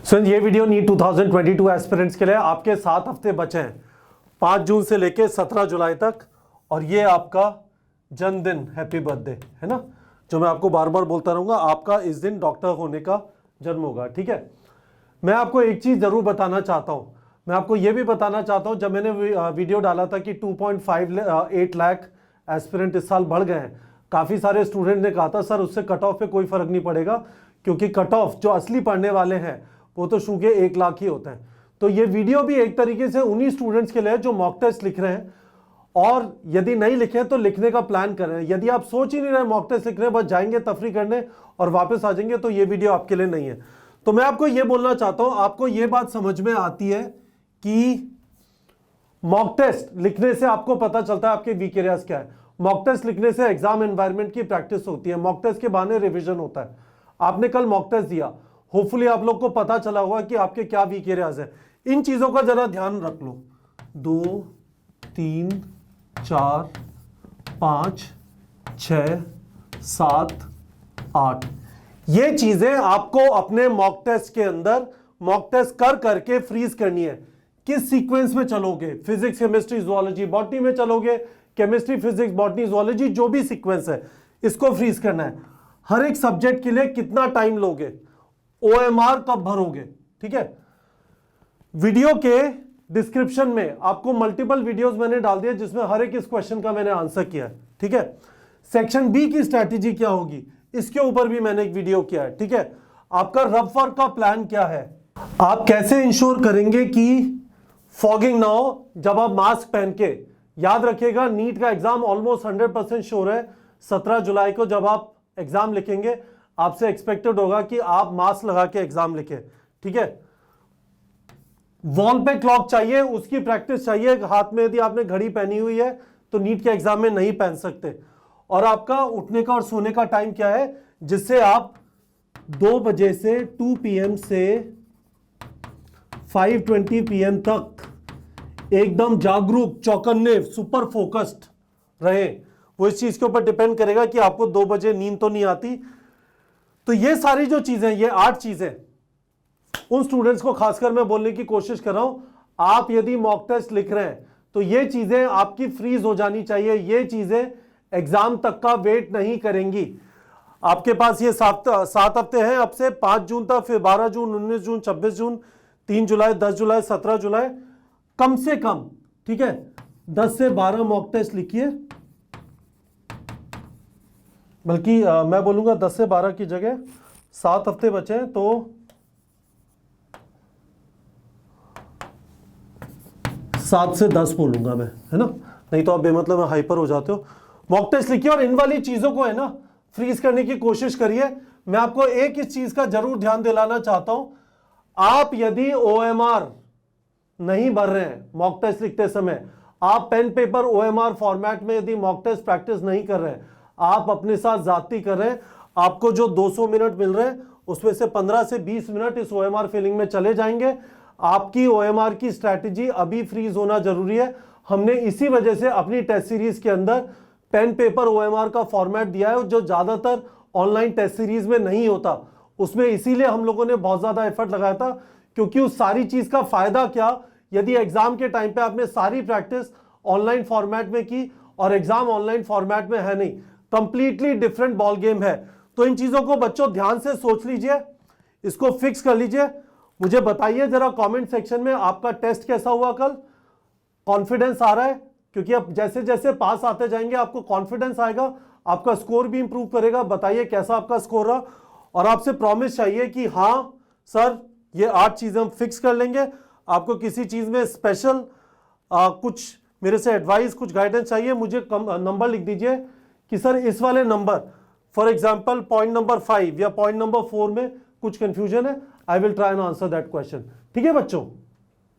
सो ये video NEET 2022 aspirants के लिए आपके 7 हफ्ते बचे हैं 5 जून से लेके 17 जुलाई तक। और ये आपका जन्मदिन, हैप्पी बर्थडे है ना, जो मैं आपको बार बार बोलता रहूँगा। आपका इस दिन डॉक्टर होने का जन्म होगा, ठीक है। मैं आपको एक चीज़ ज़रूर बताना चाहता हूँ। मैं आपको ये भी बताना चाहता हूँ, जब मैंने वीडियो डाला था कि 2.58 लाख एस्पिरेंट इस साल बढ़ गए हैं, काफ़ी सारे स्टूडेंट ने कहा था सर उससे कट ऑफ पे कोई फ़र्क नहीं पड़ेगा, क्योंकि कट ऑफ जो असली पढ़ने वाले हैं वो तो शू के 1 लाख ही होते हैं। तो ये वीडियो भी एक तरीके से उन्हीं स्टूडेंट्स के लिए जो मॉक टेस्ट लिख रहे हैं, और यदि नहीं लिखे तो लिखने का प्लान कर रहे हैं। यदि आप सोच ही नहीं रहे मॉक टेस्ट लिख रहे हैं, बस जाएंगे तफरी करने और वापस आ जाएंगे, तो ये वीडियो आपके लिए नहीं है। तो मैं आपको ये बोलना चाहता हूं, आपको ये बात समझ में आती है कि मॉक टेस्ट लिखने से आपको पता चलता है आपके वीक एरियाज क्या है। मॉक टेस्ट लिखने से एग्जाम एनवायरनमेंट की प्रैक्टिस होती है। मॉक टेस्ट के बहाने रिवीजन होता है। आपने कल मॉक टेस्ट दिया, होपफुली आप लोग को पता चला होगा कि आपके क्या वीक एरियाज है। इन चीजों का जरा ध्यान रख लो। 2 3 4 5 6 7 8 ये चीजें आपको अपने मॉक टेस्ट के अंदर मॉक टेस्ट कर करके फ्रीज करनी है। किस सीक्वेंस में चलोगे, फिजिक्स केमिस्ट्री जूलॉजी बॉटनी में चलोगे, केमिस्ट्री फिजिक्स बॉटनी जूलॉजी जो भी सीक्वेंस है, इसको फ्रीज करना है। हर एक सब्जेक्ट के लिए कितना टाइम लोगे, OMR कब भरोगे, ठीक है। वीडियो के डिस्क्रिप्शन में आपको मल्टीपल वीडियोस मैंने डाल दिया जिसमें हर एक इस क्वेश्चन का मैंने आंसर किया है, ठीक है। सेक्शन बी की स्ट्रैटेजी क्या होगी, इसके ऊपर भी मैंने एक वीडियो किया है, ठीक है। आपका रफ वर्क का प्लान क्या है, आप कैसे इंश्योर करेंगे कि फॉगिंग ना हो जब आप मास्क पहन के। याद रखिएगा नीट का एग्जाम ऑलमोस्ट 100% श्योर है। 17 जुलाई को जब आप एग्जाम लिखेंगे, आपसे एक्सपेक्टेड होगा कि आप मास्क लगा के एग्जाम लिखें, ठीक है। वॉल पे क्लॉक चाहिए, उसकी प्रैक्टिस चाहिए। हाथ में यदि आपने घड़ी पहनी हुई है तो नीट के एग्जाम में नहीं पहन सकते। और आपका उठने का और सोने का टाइम क्या है, जिससे आप 2 बजे से 2 PM से 5:20 PM तक एकदम जागरूक, चौकन्ने, सुपर फोकस्ड रहे। वो इस चीज के ऊपर डिपेंड करेगा कि आपको 2 बजे नींद तो नहीं आती। तो ये सारी जो चीजें, ये 8 चीजें उन स्टूडेंट्स को खासकर मैं बोलने की कोशिश कर रहा हूं। आप यदि मॉक टेस्ट लिख रहे हैं तो ये चीजें आपकी फ्रीज हो जानी चाहिए। ये चीजें एग्जाम तक का वेट नहीं करेंगी। आपके पास ये 7 हफ्ते हैं, अब से 5 जून तक, फिर 12 जून, 19 जून, 26 जून, 3 जुलाई, 10 जुलाई, 17 जुलाई, कम से कम, ठीक है, 10 से 12 मॉक टेस्ट लिखिए। बल्कि मैं बोलूंगा 10 से 12 की जगह 7 हफ्ते बचे हैं तो 7 से 10 बोलूंगा मैं, है ना। नहीं तो आप बेमतलब में हाइपर हो जाते हो। मॉक टेस्ट लिखिए और इन वाली चीजों को है ना फ्रीज करने की कोशिश करिए। मैं आपको एक इस चीज का जरूर ध्यान दिलाना चाहता हूं, आप यदि OMR नहीं भर रहे हैं मॉक टेस्ट लिखते समय, आप पेन पेपर OMR फॉर्मेट में यदि मॉक टेस्ट प्रैक्टिस नहीं कर रहे हैं, आप अपने साथ जाती कर रहे हैं। आपको जो 200 मिनट मिल रहे हैं उसमें से 15 से 20 मिनट इस OMR फिलिंग में चले जाएंगे। आपकी OMR की स्ट्रैटेजी अभी फ्रीज होना जरूरी है। हमने इसी वजह से अपनी टेस्ट सीरीज के अंदर पेन पेपर OMR का फॉर्मेट दिया है, जो ज्यादातर ऑनलाइन टेस्ट सीरीज में नहीं होता। उसमें इसीलिए हम लोगों ने बहुत ज्यादा एफर्ट लगाया था, क्योंकि उस सारी चीज का फायदा क्या, यदि एग्जाम के टाइम पे आपने सारी प्रैक्टिस ऑनलाइन फॉर्मेट में की और एग्जाम ऑनलाइन फॉर्मेट में है नहीं, कंप्लीटली डिफरेंट बॉल गेम है। तो इन चीजों को बच्चों ध्यान से सोच लीजिए, इसको फिक्स कर लीजिए। मुझे बताइए जरा कमेंट सेक्शन में आपका टेस्ट कैसा हुआ कल, कॉन्फिडेंस आ रहा है, क्योंकि अब जैसे जैसे पास आते जाएंगे आपको कॉन्फिडेंस आएगा, आपका स्कोर भी इंप्रूव करेगा। बताइए कैसा आपका स्कोर रहा, और आपसे प्रॉमिस चाहिए कि हाँ सर ये 8 चीजें हम फिक्स कर लेंगे। आपको किसी चीज में स्पेशल कुछ मेरे से एडवाइस, कुछ गाइडेंस चाहिए, मुझे नंबर लिख दीजिए कि सर इस वाले number, for example point number 5 या पॉइंट नंबर 4 में कुछ कंफ्यूजन है, I will try and answer that question. ठीक है बच्चों।